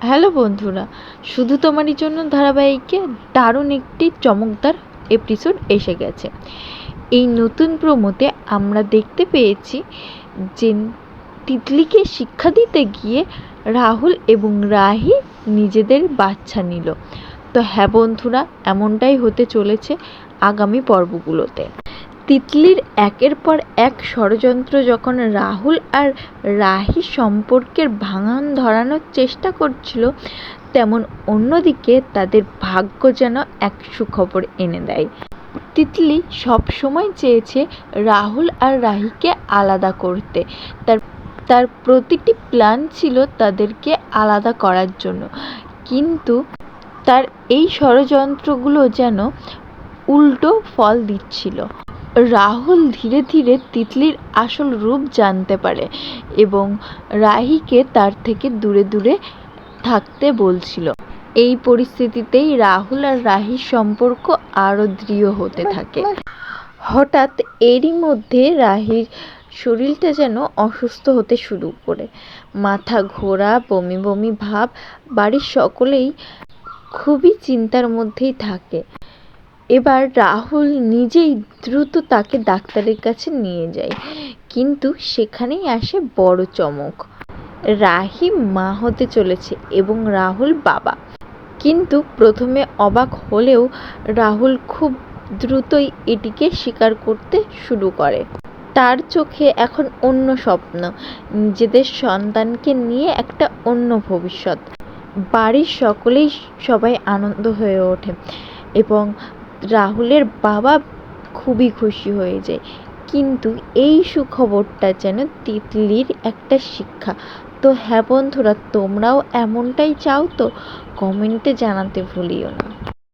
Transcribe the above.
Hello বন্ধুরা, শুধু তোমারই জন্য ধারাবাহিকে দারুণ একটি চমকদার এপিসোড এসে গেছে। এই নতুন প্রোমোতে আমরা দেখতে পেয়েছি যে তিতলিকে শিক্ষা দিতে গিয়ে রাহুল এবং রাহি নিজেদের বাচ্চা নিল। তো হ্যাঁ বন্ধুরা, এমনটাই হতে চলেছে আগামী পর্বগুলোতে। তিতলির একের পর এক ষড়যন্ত্র যখন রাহুল আর রাহি সম্পর্কের ভাঙন ধরানোর চেষ্টা করছিল, তেমন অন্যদিকে তাদের ভাগ্য যেন এক সুখবর এনে দেয়। তিতলি সবসময় চেয়েছে রাহুল আর রাহিকে আলাদা করতে। তার প্রতিটি প্ল্যান ছিল তাদেরকে আলাদা করার জন্য, কিন্তু তার এই ষড়যন্ত্রগুলো যেন উল্টো ফল দিচ্ছিল। রাহুল ধীরে ধীরে তিতলির আসল রূপ জানতে পারে এবং রাহিকে তার থেকে দূরে দূরে থাকতে বলছিল। এই পরিস্থিতিতেই রাহুল আর রাহির সম্পর্ক আরও দৃঢ় হতে থাকে। হঠাৎ এরই মধ্যে রাহির শরীরটা যেন অসুস্থ হতে শুরু করে। মাথা ঘোরা, বমি বমি ভাব। বাড়ির সকলেই খুবই চিন্তার মধ্যেই থাকে। এবার রাহুল নিজেই দ্রুত তাকে ডাক্তারের কাছে নিয়ে যায়, কিন্তু সেখানেই আসে বড় চমক। রাহি মা হতে চলেছে এবং রাহুল বাবা। কিন্তু প্রথমে অবাক হলেও রাহুল খুব দ্রুতই এটিকে স্বীকার করতে শুরু করে। তার চোখে এখন অন্য স্বপ্ন, নিজেদের সন্তানকে নিয়ে একটা অন্য ভবিষ্যৎ। বাড়ির সকলেই সবাই আনন্দ হয়ে ওঠে এবং রাহুলের বাবা খুবই খুশি হয়ে যায়। কিন্তু এই সুখবরটা যেন তিতলির একটা শিক্ষা। তো হ্যাঁ বন্ধুরা, তোমরাও এমনটাই চাও তো? কমেন্টে জানাতে ভুলিও না।